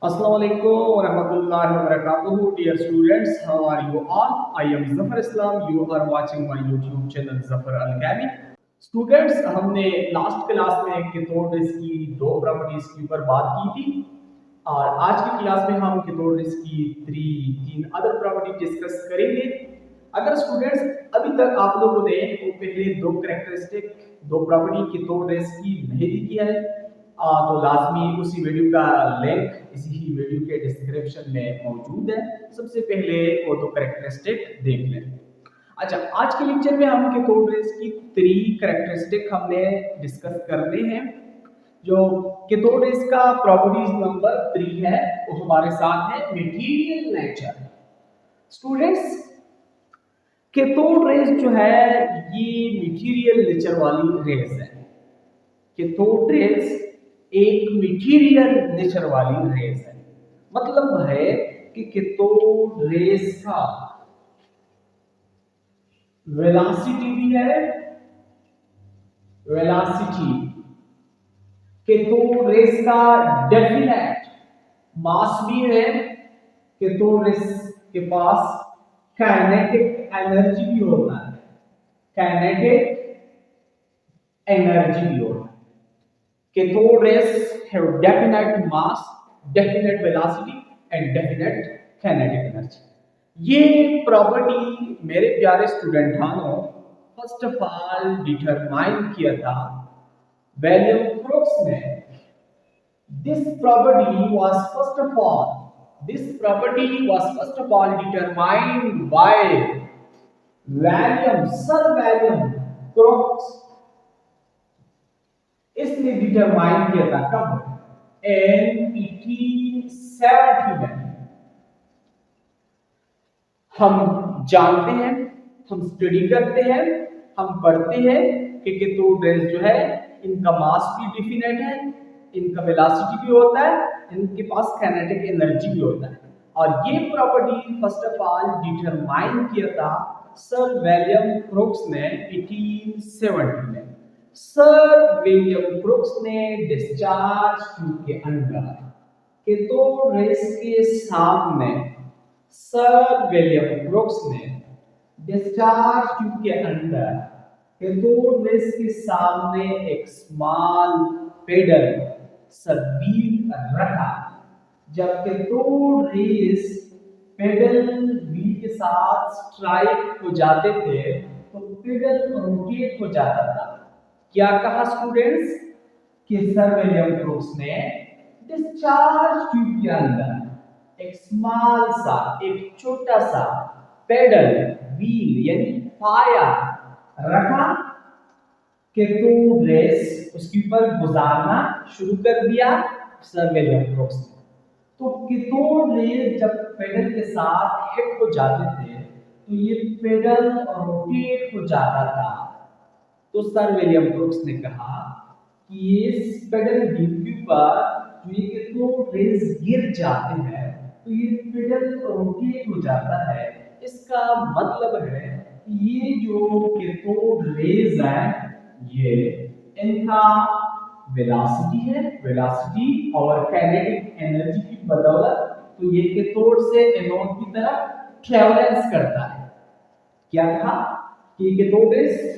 Assalamu alaikum wa rahmatullahi wa barakatuh. Dear students, how are you all? I am Zafar Islam. You are watching my YouTube channel Zafar Al-Kami. Students, हमने last class में केथोड्स की दो properties के ऊपर बात की थी और आज की क्लास में हम केथोड्स की तीन अदर प्रॉपर्टी डिस्कस करेंगे। अगर स्टूडेंट्स अभी तक आप लोगों ने वो पहले दो कैरेक्टरिस्टिक दो प्रॉपर्टी केथोड्स की नहीं देखी है तो लाजमी उसी वीडियो का लिंक इसी ही वीडियो के डिस्क्रिप्शन में मौजूद है। सबसे पहले वो दो कैरेक्टरिस्टिक देख लें। अच्छा, आज के लेक्चर में हम केथोड्स की थ्री कैरेक्टरिस्टिक हमने डिस्कस करने हैं। जो केथोड्स का प्रॉपर्टीज नंबर 3 है वो हमारे साथ है material nature. Students, cathode rays जो है ये मटेरियल नेचर वाली रेज है। कैथोड रेज एक मटेरियल नेचर वाली रेज है। मतलब है कि कैथोड रेज का वेलोसिटी भी है, वेलोसिटी कैथोड रेज का डेफिनेट मास भी है। कैथोड रेज के पास काइनेटिक एनर्जी भी होता है, काइनेटिक एनर्जी भी होता है। Cathode rays have definite mass, definite velocity and definite kinetic energy. ये प्रॉपर्टी मेरे प्यारे स्टूडेंटानों फर्स्ट ऑफ ऑल डिटरमाइन किया था विलियम क्रोक्स ने। This property was first of all determined by sir William Crookes. इसने डिटरमाइन किया था कब? इन 1870 में। हम जानते हैं, हम स्टडी करते हैं, हम पढ़ते हैं कि कैथोड रेज जो है इनका मास भी डिफिनेट है, इनका वेलोसिटी भी होता है, इनके पास काइनेटिक एनर्जी भी होता है। और ये property first of all determine किया था सर विलियम क्रोक्स ने 1870 में। सर विलियम क्रोक्स ने डिस्चार्ज ट्यूब के अंदर कैथोड रेज के सामने सर विलियम क्रोक्स ने डिस्चार्ज ट्यूब के अंदर कैथोड रेज के सामने एक स्मॉल पेडल व्हील रखा। जब कैथोड रेज पेडल व्हील के साथ स्ट्राइक हो जाते थे तो पेडल रोटेट हो जाता था। क्या कहा स्टूडेंट्स कि सर विलियम क्रोक्स ने डिस्चार्ज ट्यूब के अंदर एक स्मॉल सा, एक छोटा सा पेडल व्हील यानी पाया रखा। कैथोड रेज उसके ऊपर गुजारना शुरू कर दिया सर विलियम क्रोक्स ने। तो कैथोड रेज जब पेडल के साथ हिट हो जाते थे तो ये पेडल रोटेट हो जाता था। तो सर विलियम क्रोक्स ने कहा कि इस पेडल व्हील के ऊपर जो ये कैथोड रेज गिर जाते हैं तो ये पेडल रोटेट हो जाता है। इसका मतलब है कि ये जो कैथोड रेज है ये इनका वेलोसिटी है, वेलोसिटी और काइनेटिक एनर्जी की बदौलत तो ये कैथोड से एनोड की तरफ ट्रेवलेंस करता है। क्या कहा कि कैथोड रेज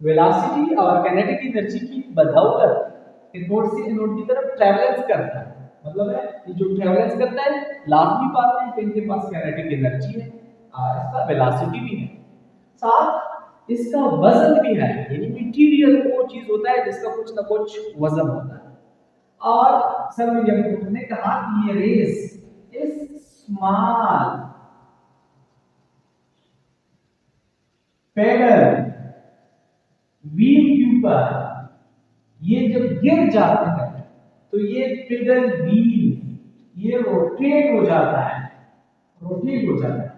वेलोसिटी और काइनेटिक एनर्जी की बदौलत कैथोड से एनोड की तरफ ट्रेवलेंस करता है। मतलब है ये जो ट्रेवलेंस करता है लाजमी बात है कि इनके पास काइनेटिक एनर्जी है और इसका वेलोसिटी भी है, साथ इसका वजन भी है। यानी मटेरियल वो चीज होता है जिसका कुछ ना कुछ वजन होता है। और सर विलियम क्रोक्स ने कहा कि ये रेस इस स्मॉल पेडल व्हील के ऊपर ये जब गिर जाते हैं तो ये पेडल व्हील ये रोटेट हो जाता है, रोटेट हो जाता है।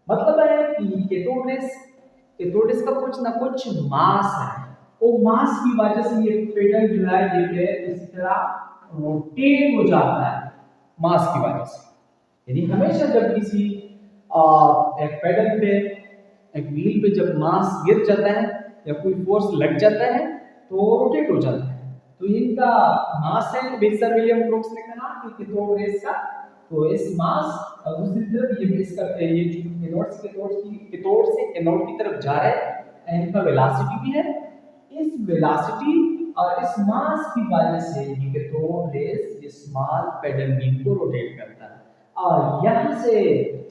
मतलब है कि कैथोड रेज का कुछ ना कुछ मास है, वो मास की वजह से ये पेडल जो है ये इस तरह रोटेट हो जाता है मास की वजह से। यानी हमेशा जब किसी एक पेडल पे, एक व्हील पे जब मास गिर जाता है या कोई फोर्स लग जाता है तो रोटेट हो जाता है। तो इनका मास है, सर विलियम ब्रूक्स ने कहा कि कैथोड रेस का तो इस मास और दूसरी तरफ ये इसका ये जो कैथोड से एनोड की तरफ जा रहा है, इनका वेलोसिटी भी है। इस वेलोसिटी और इस मास की वजह से ये कैथोड रेस ये स्मॉल पेडल बीम को रोटेट करता है। और यहाँ से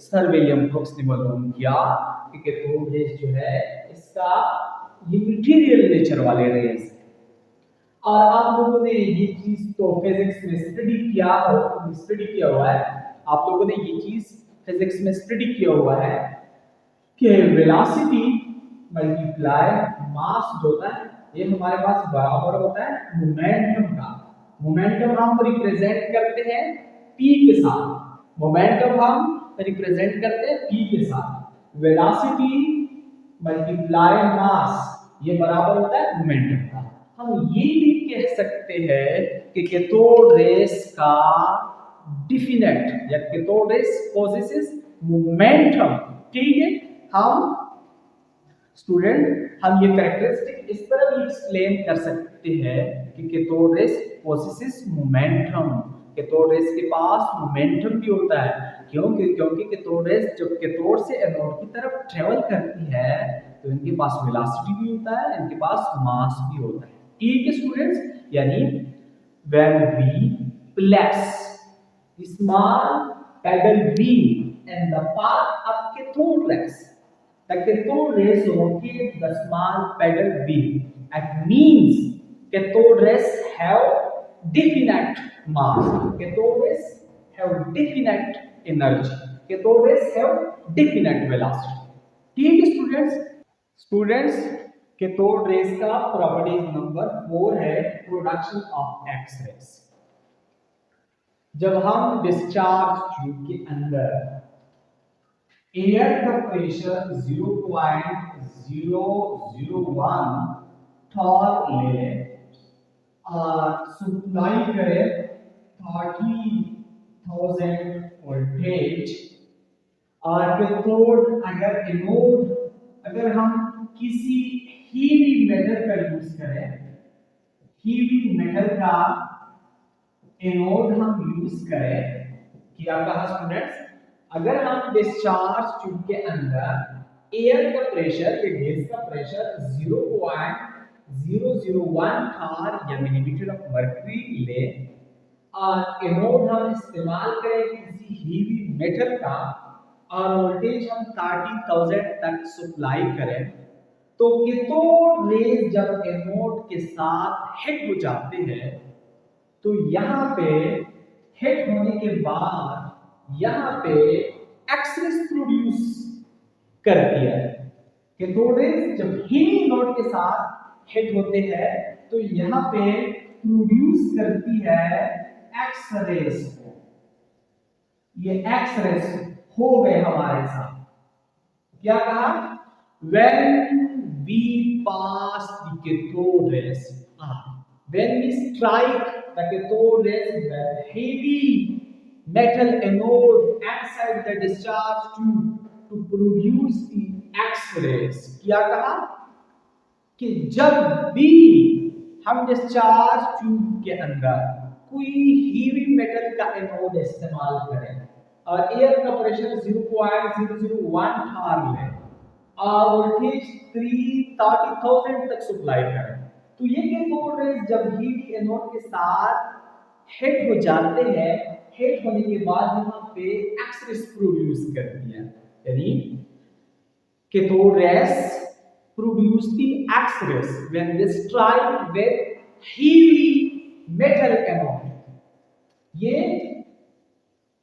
सर विलियम ब्रूक्स ने मालूम किया कि कैथोड रेस जो है इसका ये मटेरियल नेचर वाले रेस है। और आप लोगों ने ये चीज तो फिजिक्स में स्टडी किया हुआ है, आप लोगों ने ये चीज फिजिक्स में स्टडी किया हुआ है कि वेलोसिटी मल्टीप्लाई मास जो होता है ये हमारे पास बराबर होता है मोमेंटम का। मोमेंटम हम रिप्रेजेंट करते हैं p के साथ, मोमेंटम हम रिप्रेजेंट करते हैं p के साथ। वेलोसिटी मल्टीप्लाई मास ये बराबर होता है मोमेंटम का। हम ये भी कह सकते हैं कि कैथोड रेस का डिफिनेट या कैथोड रेस पोजेसेस मोमेंटम। ठीक है, हम स्टूडेंट हम ये कैरेक्टरिस्टिक इस तरह भी एक्सप्लेन कर सकते हैं कि cathode race possesses momentum. Cathode rays के पास मोमेंटम भी होता है, क्योंकि कैथोड रेस जब कैथोड से एनोड की तरफ ट्रेवल करती है तो इनके पास वेलोसिटी भी होता है, इनके पास मास भी होता है। ठीक है स्टूडेंट्स, यानी when we place small pebble beam in the path of cathode rays, the cathode rays rotate the small pebble beam. It means cathode rays have definite mass, cathode rays have definite energy, cathode rays have definite velocity. ठीक है students cathode rays का properties number 4 है production of x race. जब हम discharge tube के अंदर air का pressure 0.001 Tor ले और सप्लाई करें 30,000 वोल्टेज और कैथोड अगर हम किसी हीवी मेटल का यूज करें, हीवी मेटल का एनोड हम यूज करें, क्या कहा स्टूडेंट्स, अगर हम डिस्चार्ज ट्यूब के अंदर एयर का प्रेशर या गैस का प्रेशर 0.001 थार या मिलीमीटर ऑफ मर्क्यूरी ले और एनोड हम इस्तेमाल करें किसी हीवी मेटल का और वोल्टेज हम 30,000 तक सप्लाई करें, तो कैथोड रेज जब एनोड के साथ हिट हो जाते हैं तो यहाँ पे हिट होने के बाद यहाँ पे एक्स-रेस प्रोड्यूस करती है। कैथोड रेज जब हीवी नोड के साथ हिट होते हैं तो यहाँ पे प्रोड्यूस करती है एक्स-रेस को। ये एक्स-रेस हो गए हमारे साथ, क्या कहा, when we pass the cathode rays, when we strike the cathode rays with heavy metal anode inside the discharge tube to produce the X-rays, क्या कहा कि जब भी हम डिस्चार्ज ट्यूब के अंदर कोई हीवी मेटल का एनोड इस्तेमाल करें और एयर का प्रेशर 0.001 थार ले और वोल्टेज 30,000 तक सप्लाई करें, तो ये कैथोड रेज जब हीवी एनोड के साथ हिट हो जाते हैं, हिट होने के बाद यहाँ पे एक्स-रेस प्रोड्यूस करती है, यानी cathode raise produce the X-rays when they strike with heavy metal anode. ये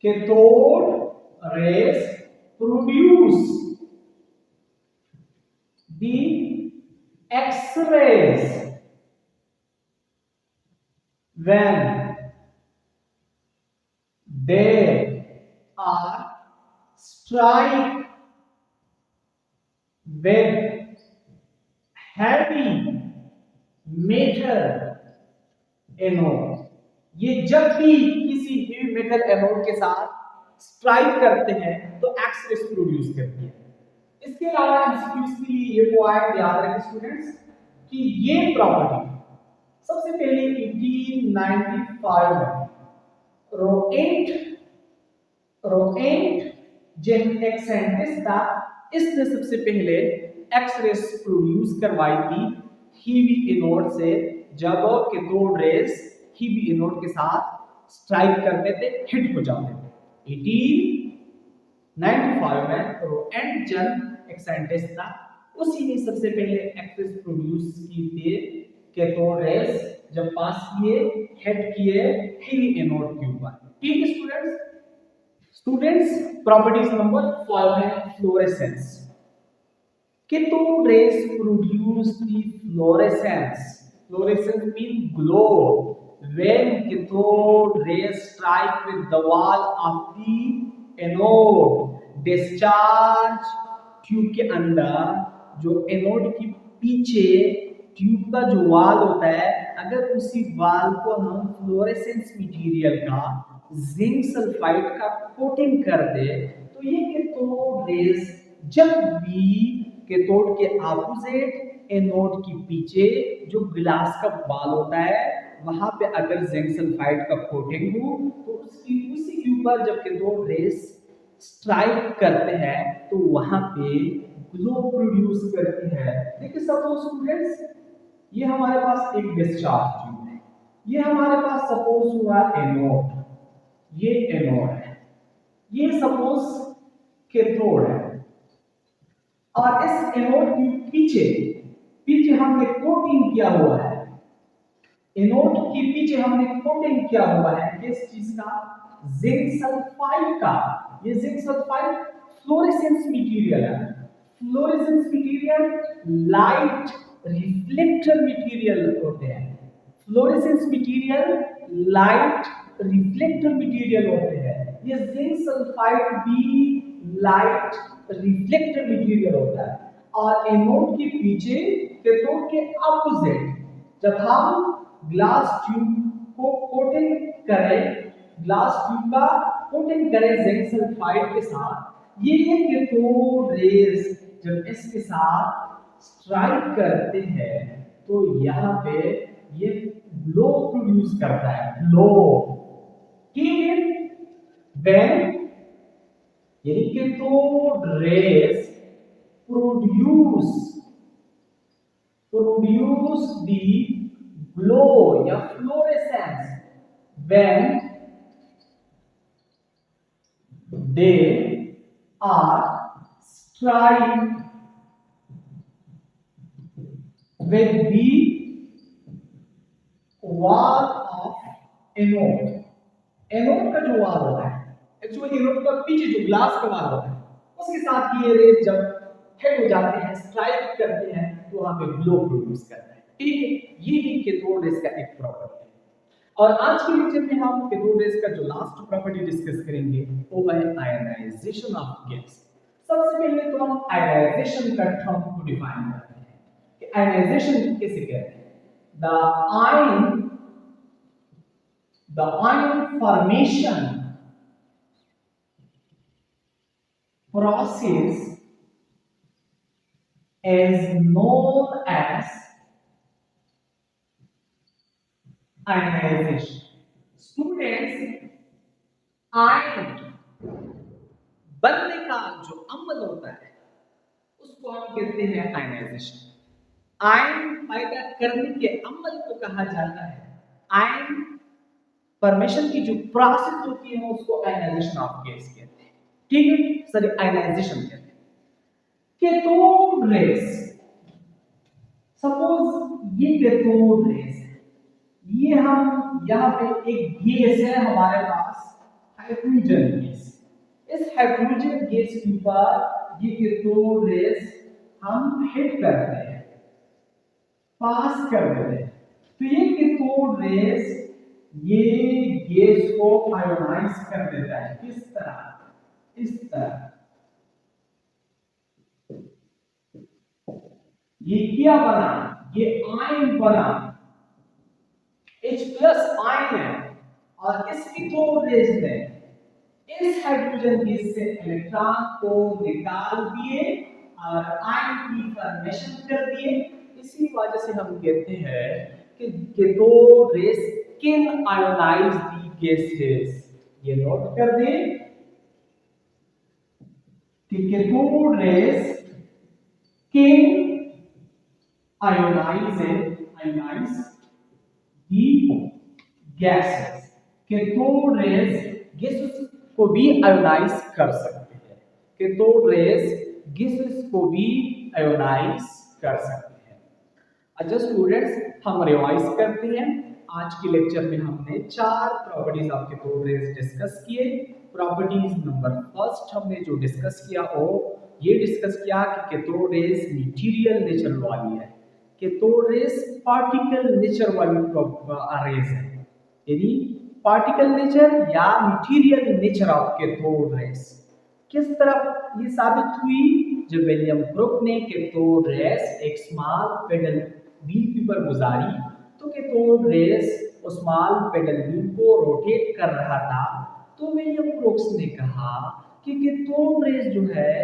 cathode rays produce the X-rays when they are strike with heavy metal anode. ये जब भी किसी हेवी मेटल एनोड के साथ स्ट्राइक करते हैं तो एक्स-रेस प्रोड्यूस करती है। इसके अलावा एमसीक्यूज के लिए ये पॉइंट याद रखें स्टूडेंट्स कि ये प्रॉपर्टी सबसे पहले 1895 में रोएंट जेन एक्सेंटिस था, इसने सबसे पहले एक्स-रेस प्रोड्यूस करवाई थी हीवी एनोड से, जब कैथोड रेस हीवी एनोड के साथ स्ट्राइक करते थे, हिट हो जाते थे। 1895 में रोएंट जेन एक्सेंटिस था, उसी ने सबसे पहले एक्स-रेस प्रोड्यूस की थी कैथोड रेस, जब पास किए हिट किए हीवी एनोड के ऊपर। ठीक है स्टूडेंट्स, प्रॉपर्टीज नंबर 5 है fluorescence. Cathode rays produce the fluorescence. Fluorescence means glow. When cathode rays strike with the wall of the anode, discharge tube के अंदर, जो एनोड के पीछे ट्यूब का जो वाल होता है, अगर उसी वाल को हम फ्लोरेसेंस मटेरियल का जिंक सल्फाइड का कोटिंग कर दे, तो ये कैथोड रेज जब भी कैथोड के ऑपोजिट एनोड के पीछे जो ग्लास का वाल होता है, वहां पे अगर जिंक सल्फाइड का कोटिंग हो, तो उसी के ऊपर जब कैथोड रेज स्ट्राइक करते हैं तो वहां पे ग्लो प्रोड्यूस करती है। देखिए सपोज स्टूडेंट्स, ये हमारे पास एक डिस्चार्ज ट्यूब है, ये हमारे पास सपोज हुआ एनोड, ये एनोड है, ये सपोज कैथोड है, और इस एनोड के पीछे हमने कोटिंग किया हुआ है, एनोड के पीछे हमने कोटिंग किया हुआ है किस चीज का, जिंक सल्फाइड का। ये जिंक सल्फाइड फ्लोरेसेंस मटेरियल है, fluorescence material light reflector material होते हैं, fluorescence material light reflector material होते हैं। ये जिंक सल्फाइड भी लाइट रिफ्लेक्टर मटेरियल होता है, और एनोड के पीछे कैथोड के अपोजिट जब हम ग्लास ट्यूब को कोटिंग करें, ग्लास ट्यूब का कोटिंग करें जिंक सल्फाइड के साथ, ये कैथोड रेज जब इसके साथ स्ट्राइक करते हैं तो यहाँ पे ये ग्लो प्रोड्यूस करता है, ग्लो। ठीक है, व्हेन यानी cathode rays produce the glow या fluorescence when they are struck with the wall of anode। Anode का जो वाल होता है, एक्चुअली एनोड का पीछे जो ग्लास का वाल होता है, उसके साथ ये रेज जब हिट हो जाते हैं, स्ट्राइक करते हैं, तो वहां पे ग्लो प्रोड्यूस करता है। ठीक है, ये भी कैथोड रेज का एक प्रॉपर्टी है। और आज के लेक्चर में हम कैथोड रेज का जो लास्ट प्रॉपर्टी डिस्कस करेंगे वो है आयनाइजेशन ऑफ गैस। सबसे पहले तो हम आयनाइजेशन का टर्म को डिफाइन करते हैं कि आयनाइजेशन किसे कहते हैं। The ion formation process is known as ionization। Students, ion बनने का जो अमल होता है उसको हम कहते हैं आयनाइजेशन। आयन पैदा करने के अमल को कहा जाता है, आयन फॉर्मेशन की जो प्रोसेस होती है उसको आयनाइजेशन ऑफ गैस कहते हैं। ठीक है, सॉरी आयनाइजेशन कहते हैं। कैथोड रेज, सपोज ये कैथोड रेज है, ये हम यहाँ पे एक गैस है हमारे पास, हाइड्रोजन गैस। इस हाइड्रोजन गैस के ऊपर ये कैथोड रेज हम हिट करते हैं, पास कर देते हैं, तो ये कैथोड रेज ये गैस को आयोनाइज कर देता है। किस तरह, इस तरह। ये क्या बना, ये आयन बना, H+ आयन है, और इस कैथोड रेज ने इस हाइड्रोजन गैस से इलेक्ट्रॉन को निकाल दिए और आयन की फॉर्मेशन कर दिए। इसी वजह से हम कहते हैं कि cathode rays can ionise the gases. ये नोट कर दें कि cathode rays can ionise the gases. Cathode rays gases को भी आयोनाइज कर सकते हैं। कैथोड रेस गैसेस को भी आयोनाइज कर सकते हैं। अच्छा स्टूडेंट्स, हम रिवाइज करते हैं। आज के लेक्चर में हमने 4 properties of cathode rays discuss किए। प्रॉपर्टीज नंबर फर्स्ट हमने जो डिस्कस किया वो ये डिस्कस किया कि कैथोड रेस मटेरियल नेचर वाली है, कैथोड रेस पार्टिकल नेचर वाली रेस है, यानी पार्टिकल नेचर या material nature of cathode rays. किस तरह ये साबित हुई? जब विलियम क्रुक ने कैथोड रेस एक स्मॉल पेडल व्हील के ऊपर गुजारी तो कैथोड रेस उस स्मॉल पेडल व्हील को रोटेट कर रहा था, तो विलियम क्रुक्स ने कहा कि कैथोड रेस जो है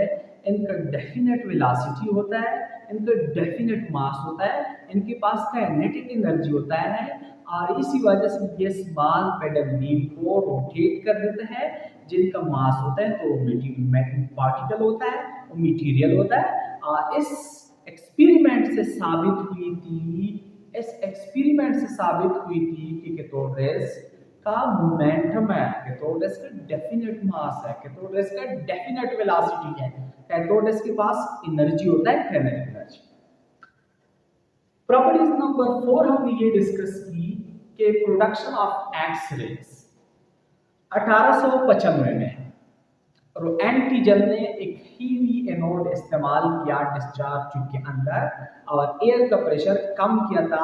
इनका डेफिनेट वेलोसिटी होता है, इनका डेफिनेट मास होता है, इनके पास काइनेटिक एनर्जी होता है और इसी वजह से ये स्मॉल पेडल व्हील को रोटेट कर देता है। जिनका मास होता है तो पार्टिकल होता है, वो मटेरियल होता है। इस एक्सपेरिमेंट से साबित हुई थी कि कैथोड रेस का मोमेंटम है, कैथोड रेस का डेफिनेट मास है, कैथोड रेस का डेफिनेट वेलोसिटी है, कैथोड रेस के पास एनर्जी होता है, काइनेटिक एनर्जी। प्रॉपर्टीज नंबर 4 हमने ये डिस्कस की कि प्रोडक्शन ऑफ एक्स रेस 1895 में एंटीजन ने एक हीवी एनोड इस्तेमाल किया डिस्चार्ज ट्यूब के अंदर और एयर का प्रेशर कम किया था,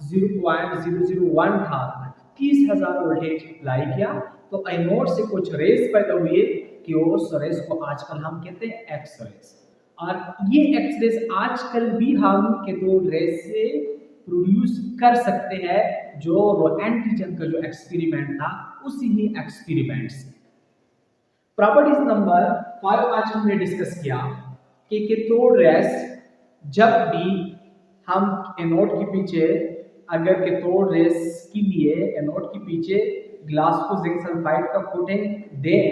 0.001 था, 30,000 वोल्टेज अप्लाई किया तो एनोड से कुछ रेस पैदा हुए कि उस रेस को आजकल हम कहते हैं एक्स रेस। और ये एक्स रेस आजकल भी हम कैथोड रेस से प्रोड्यूस कर सकते हैं, जो एंटीजन का जो एक्सपेरिमेंट था उसी ही एक्सपेरिमेंट से। प्रॉपर्टीज नंबर 5 आज हमने डिस्कस किया कि कैथोड रेस जब भी हम एनोड के पीछे अगर कैथोड रेस के लिए एनोड के पीछे ग्लास को जिंक सल्फाइड का कोटिंग दें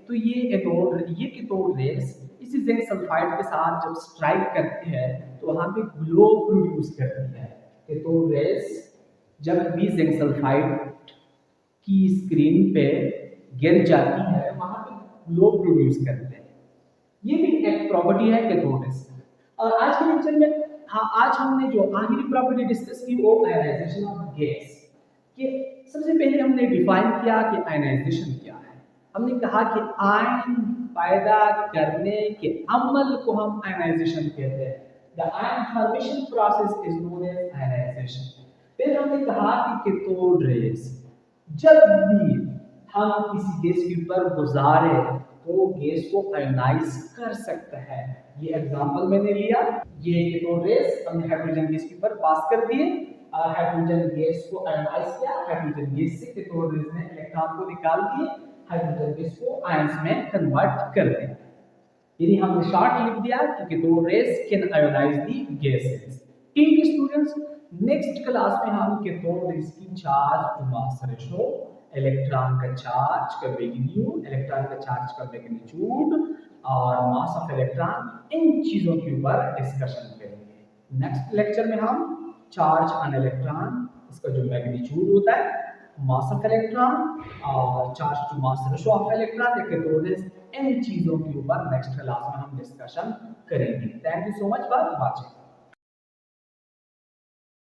तो ये कैथोड रेस इसी जिंक सल्फाइड के साथ जब स्ट्राइक करती है तो वहां पे ग्लो प्रोड्यूस करती है। कैथोड रेस जब भी जिंक सल्फाइड की स्क्रीन पे गिर जाती है वहां पे ग्लो प्रोड्यूस करते हैं। ये भी एक प्रॉपर्टी है कैथोड रेस। और आज के लेक्चर में आज हमने जो आखिरी प्रॉपर्टी डिस्कस की वो आयनाइजेशन ऑफ गैस। कि सबसे पहले हमने डिफाइन किया कि आयनाइजेशन क्या है। हमने कहा कि आयन पैदा करने के अमल को हम आयनाइजेशन कहते हैं। The ion formation process is known as ionisation. फिर हमने कहा कि कैथोड रेस जब भी हम किसी गैस के ऊपर गुजारे तो गैस को आयोनाइज कर सकता है। ये एग्जांपल मैंने लिया, ये कैथोड रेस हमने हाइड्रोजन गैस के ऊपर पास कर दिए और हाइड्रोजन गैस को आयोनाइज किया। हाइड्रोजन गैस से कैथोड रेस ने इलेक्ट्रॉन को निकाल दिए, हाइड्रोजन गैस को आयंस में कन्वर्ट कर दिया। यानी हमने शॉर्ट लिख दिया कि cathode rays can ionise the gases. ठीक है स्टूडेंट्स, नेक्स्ट क्लास में हम कैथोड रेस की charge to mass ratio, electron का चार्ज का मैग्नीट्यूड, इलेक्ट्रॉन का चार्ज का मैग्नीट्यूड और मास ऑफ इलेक्ट्रॉन, इन चीजों के ऊपर डिस्कशन करेंगे। नेक्स्ट लेक्चर में हम चार्ज ऑन इलेक्ट्रॉन, इसका जो मैग्नीट्यूड होता है, मास ऑफ इलेक्ट्रॉन और charge to mass ratio of electron, cathode rays, इन चीजों के ऊपर नेक्स्ट क्लास में हम डिस्कशन करेंगे। Thank you so much for watching.